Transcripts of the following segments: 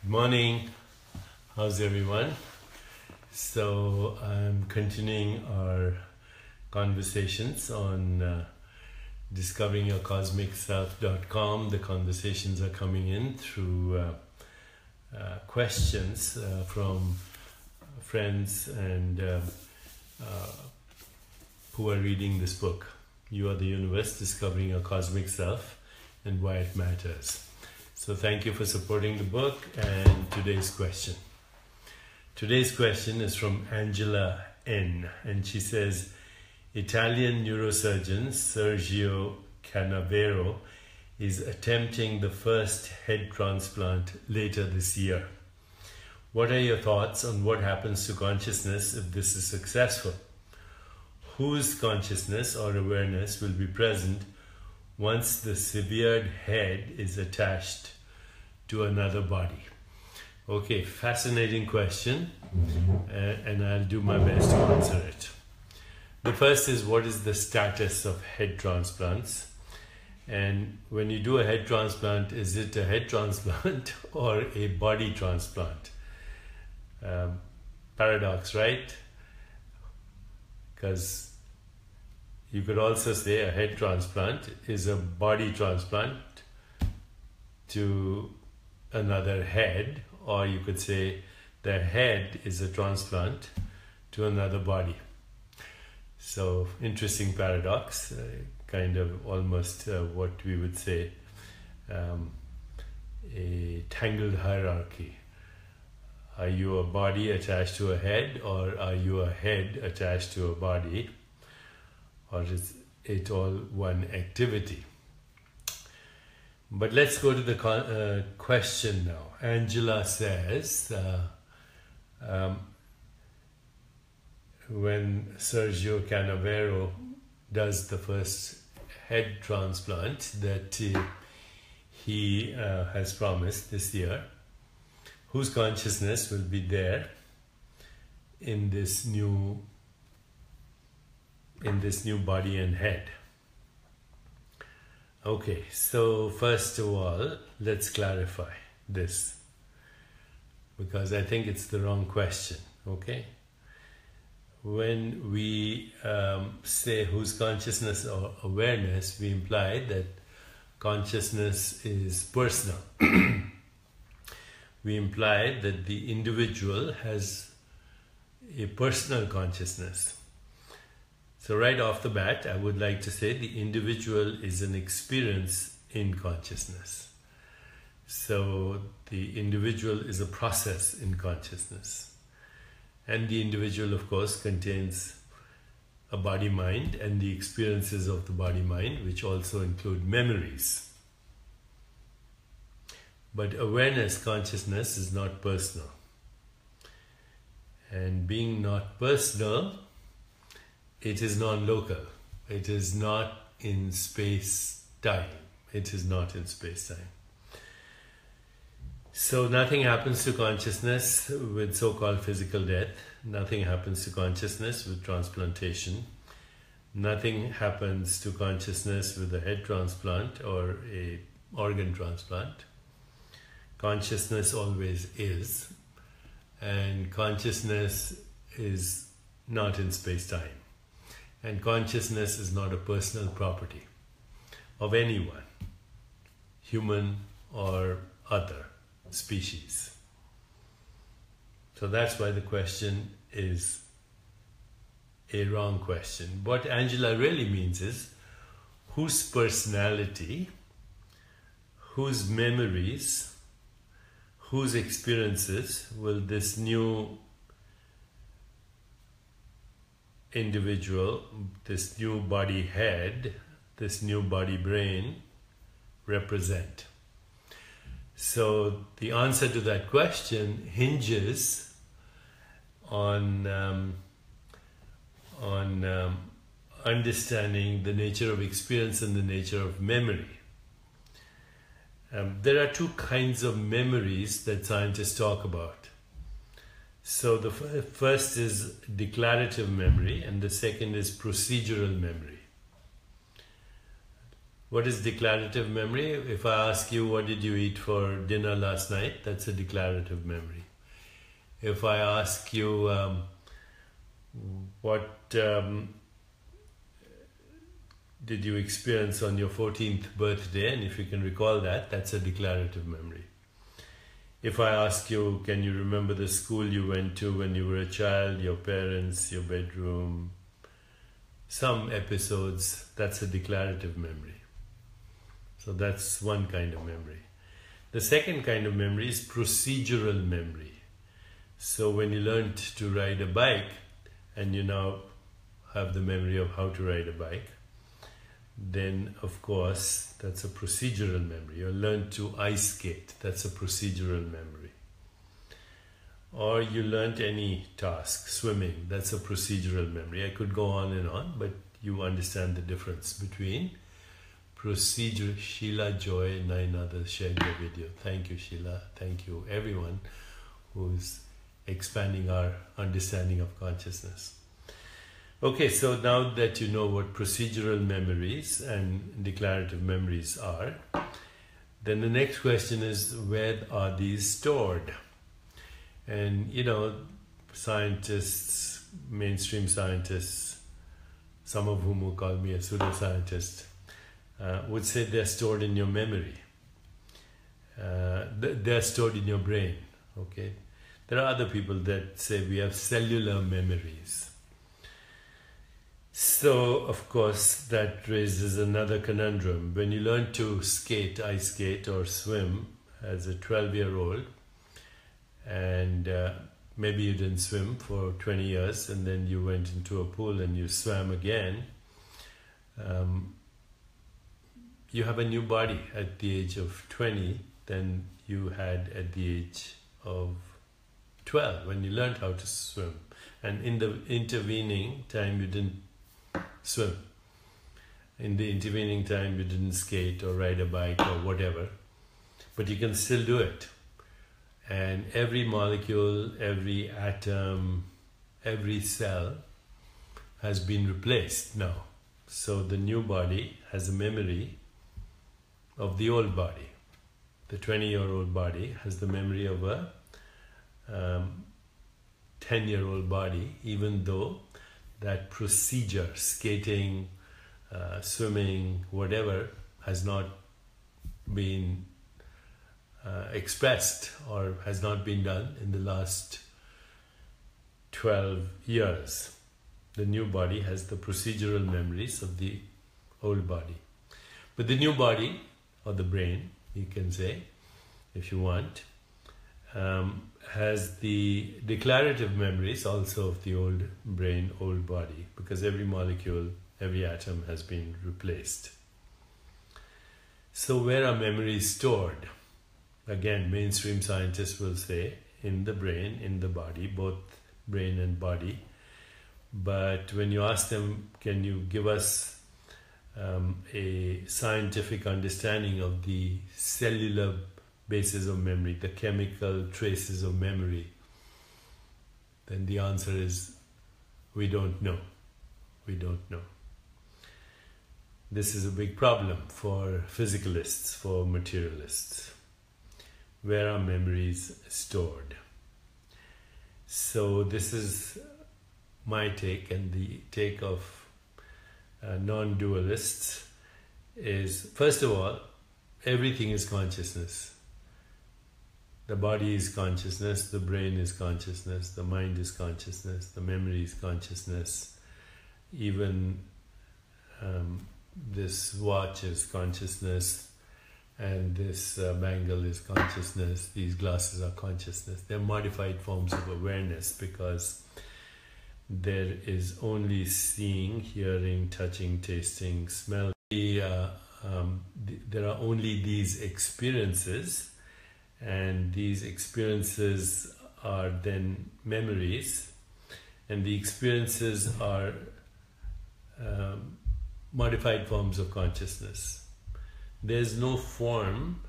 Good morning. How's everyone? So I'm continuing our conversations on discoveringyourcosmicself.com. The conversations are coming in through questions from friends and who are reading this book. You are the universe, discovering your cosmic self and why it matters. So thank you for supporting the book. And today's question. Today's question is from Angela N. And she says, Italian neurosurgeon Sergio Canavero is attempting the first head transplant later this year. What are your thoughts on what happens to consciousness if this is successful? Whose consciousness or awareness will be present once the severed head is attached to another body? Okay, fascinating question, and I'll do my best to answer it. The first is, what is the status of head transplants? And when you do a head transplant, is it a head transplant or a body transplant? Paradox, right? Because you could also say a head transplant is a body transplant to another head, or you could say the head is a transplant to another body. So, interesting paradox, kind of almost what we would say a tangled hierarchy. Are you a body attached to a head, or are you a head attached to a body? Or is it all one activity? But let's go to the question now. Angela says, when Sergio Canavero does the first head transplant that he has promised this year, whose consciousness will be there in this new body and head? Okay, so first of all, let's clarify this, because I think it's the wrong question, okay? When we say whose consciousness or awareness, we imply that consciousness is personal. We imply that the individual has a personal consciousness. So right off the bat, I would like to say the individual is an experience in consciousness. So the individual is a process in consciousness. And the individual, of course, contains a body-mind and the experiences of the body-mind, which also include memories. But awareness, consciousness, is not personal. And being not personal, it is non-local. It is not in space-time. It is not in space-time. So nothing happens to consciousness with so-called physical death. Nothing happens to consciousness with transplantation. Nothing happens to consciousness with a head transplant or an organ transplant. Consciousness always is. And consciousness is not in space-time. And consciousness is not a personal property of anyone, human or other species. So that's why the question is a wrong question. What Angela really means is, whose personality, whose memories, whose experiences will this new individual, this new body head, this new body brain represent? So the answer to that question hinges on understanding the nature of experience and the nature of memory. There are two kinds of memories that scientists talk about. So the first is declarative memory and the second is procedural memory. What is declarative memory? If I ask you, what did you eat for dinner last night? That's a declarative memory. If I ask you, what did you experience on your 14th birthday? And if you can recall that, that's a declarative memory. If I ask you, can you remember the school you went to when you were a child, your parents, your bedroom, some episodes, that's a declarative memory. So that's one kind of memory. The second kind of memory is procedural memory. So when you learned to ride a bike and you now have the memory of how to ride a bike, then of course that's a procedural memory. You learned to ice skate, that's a procedural memory. Or you learned any task, swimming, that's a procedural memory. I could go on and on, but you understand the difference between procedure. Sheila, Joy, 9 others shared your video. Thank you, Sheila. Thank you, everyone who's expanding our understanding of consciousness. Okay, so now that you know what procedural memories and declarative memories are, then the next question is, where are these stored? And you know, scientists, mainstream scientists, some of whom will call me a pseudoscientist, would say they're stored in your memory. They're stored in your brain. Okay, there are other people that say we have cellular memories. So, of course, that raises another conundrum. When you learn to skate, ice skate or swim as a 12-year-old, and maybe you didn't swim for 20 years, and then you went into a pool and you swam again, you have a new body at the age of 20 than you had at the age of 12 when you learned how to swim. And in the intervening time, you didn't swim. In the intervening time, you didn't skate or ride a bike or whatever, but you can still do it. And every molecule, every atom, every cell has been replaced now. So the new body has a memory of the old body. The 20-year-old body has the memory of a 10-year-old body, even though that procedure, skating, swimming, whatever, has not been expressed or has not been done in the last 12 years. The new body has the procedural memories of the old body. But the new body, or the brain, you can say, if you want, has the declarative memories also of the old brain, old body, because every molecule, every atom has been replaced. So where are memories stored? Again, mainstream scientists will say in the brain, in the body, both brain and body. But when you ask them, can you give us a scientific understanding of the cellular basis of memory, the chemical traces of memory, then the answer is, we don't know. We don't know. This is a big problem for physicalists, for materialists. Where are memories stored? So this is my take, and the take of non-dualists is, first of all, everything is consciousness. The body is consciousness, the brain is consciousness, the mind is consciousness, the memory is consciousness, even this watch is consciousness, and this bangle is consciousness, these glasses are consciousness. They're modified forms of awareness because there is only seeing, hearing, touching, tasting, smell. There are only these experiences, and these experiences are then memories, and the experiences are modified forms of consciousness. There's no form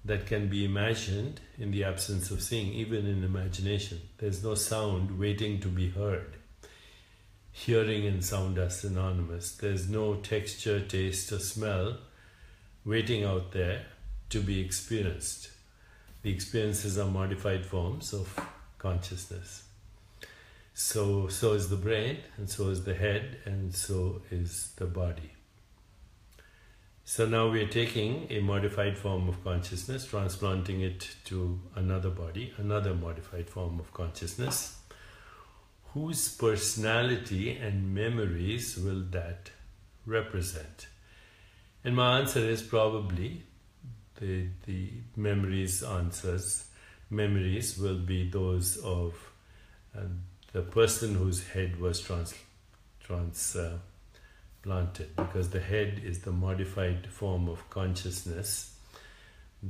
that can be imagined in the absence of seeing, even in imagination. There's no sound waiting to be heard. Hearing and sound are synonymous. There's no texture, taste, or smell waiting out there to be experienced. The experiences are modified forms of consciousness. So is the brain, and so is the head, and so is the body. So now we are taking a modified form of consciousness, transplanting it to another body, another modified form of consciousness. Whose personality and memories will that represent? And my answer is probably the memories will be those of the person whose head was transplanted, because the head is the modified form of consciousness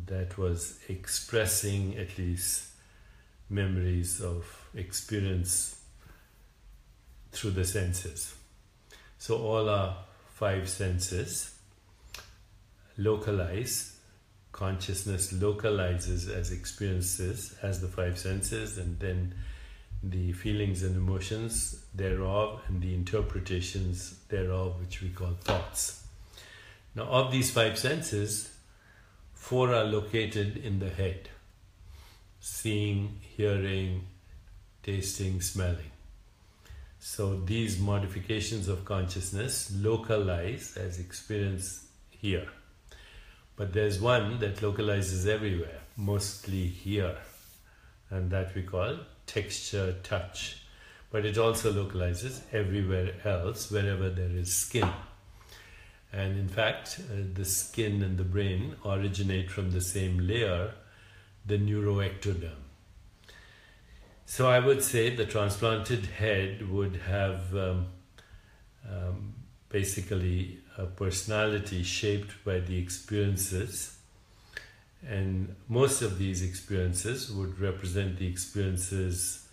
that was expressing at least memories of experience through the senses. So all our 5 senses localize. Consciousness localizes as experiences as the 5 senses, and then the feelings and emotions thereof and the interpretations thereof, which we call thoughts. Now, of these 5 senses, 4 are located in the head: seeing, hearing, tasting, smelling. So these modifications of consciousness localize as experience here. But there's one that localizes everywhere, mostly here, and that we call texture, touch. But it also localizes everywhere else, wherever there is skin. And in fact, the skin and the brain originate from the same layer, the neuroectoderm. So I would say the transplanted head would have basically a personality shaped by the experiences, and most of these experiences would represent the experiences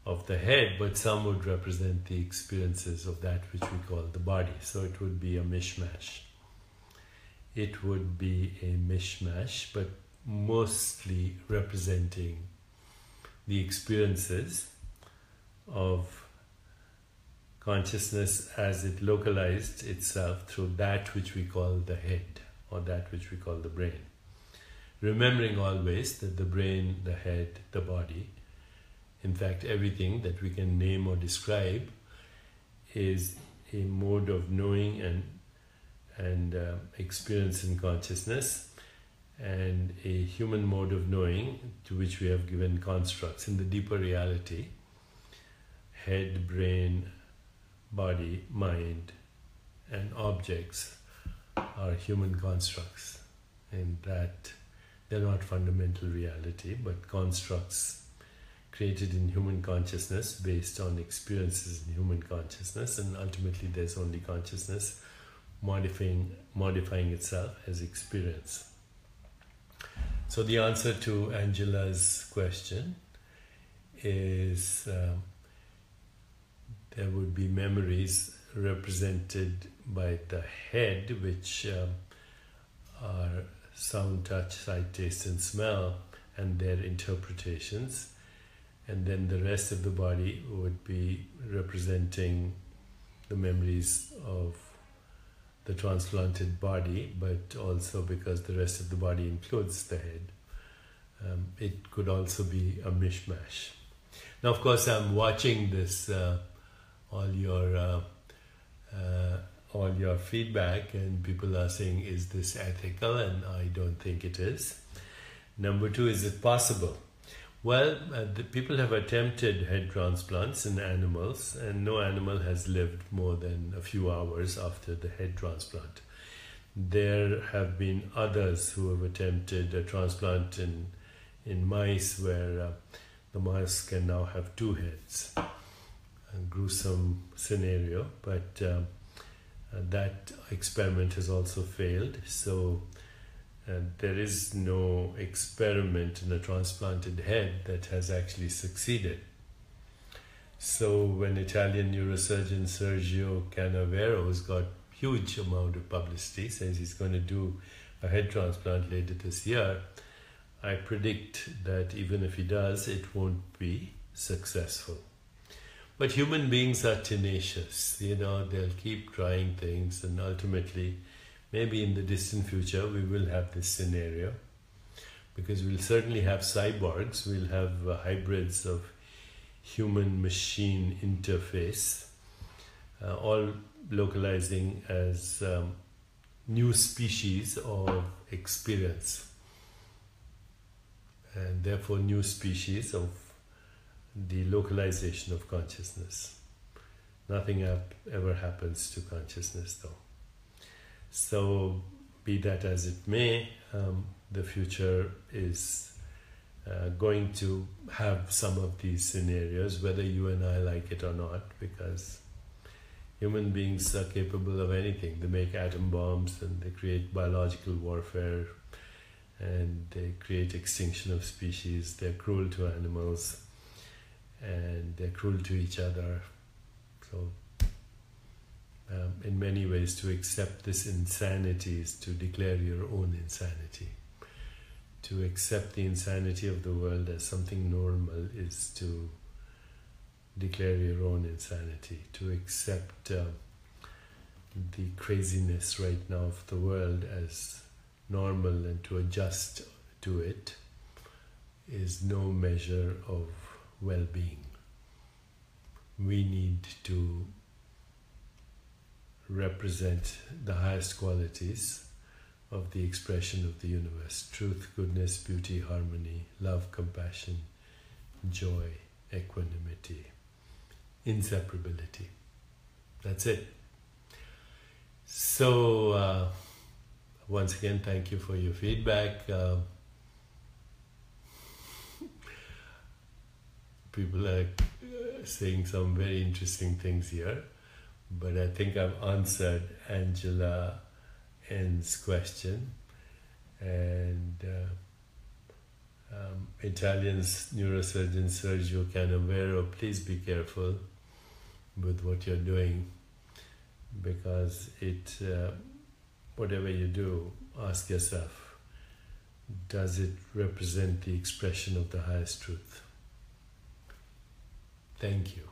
of the head, but some would represent the experiences of that which we call the body. So it would be a mishmash. It would be a mishmash, but mostly representing the experiences of consciousness as it localized itself through that which we call the head, or that which we call the brain. Remembering always that the brain, the head, the body, in fact everything that we can name or describe, is a mode of knowing and experience in consciousness, and a human mode of knowing to which we have given constructs. In the deeper reality, head, brain, body, mind, and objects are human constructs, and that they're not fundamental reality, but constructs created in human consciousness based on experiences in human consciousness, and ultimately there's only consciousness modifying itself as experience. So the answer to Angela's question is there would be memories represented by the head, which are sound, touch, sight, taste, and smell, and their interpretations. And then the rest of the body would be representing the memories of the transplanted body, but also because the rest of the body includes the head, it could also be a mishmash. Now, of course, I'm watching this, all your feedback, and people are saying, is this ethical? And I don't think it is. Number 2, is it possible? Well, the people have attempted head transplants in animals, and no animal has lived more than a few hours after the head transplant. There have been others who have attempted a transplant in mice, where the mouse can now have 2 heads. A gruesome scenario, but that experiment has also failed. So there is no experiment in a transplanted head that has actually succeeded. So when Italian neurosurgeon Sergio Canavero's got huge amount of publicity, says he's going to do a head transplant later this year, I predict that even if he does, it won't be successful. But human beings are tenacious, they'll keep trying things, and ultimately maybe in the distant future we will have this scenario, because we'll certainly have cyborgs, we'll have hybrids of human-machine interface, all localizing as new species of experience, and therefore new species of the localization of consciousness. Nothing ever happens to consciousness though. So be that as it may, the future is going to have some of these scenarios, whether you and I like it or not, because human beings are capable of anything. They make atom bombs and they create biological warfare and they create extinction of species. They're cruel to animals and they're cruel to each other. So in many ways, to accept this insanity is to declare your own insanity. To accept the insanity of the world as something normal is to declare your own insanity. To accept the craziness right now of the world as normal and to adjust to it is no measure of well-being. We need to represent the highest qualities of the expression of the universe: truth, goodness, beauty, harmony, love, compassion, joy, equanimity, inseparability. That's it. So once again, thank you for your feedback. People are saying some very interesting things here, but I think I've answered Angela N's question. And Italian's neurosurgeon Sergio Canavero, please be careful with what you're doing, because whatever you do, ask yourself, does it represent the expression of the highest truth? Thank you.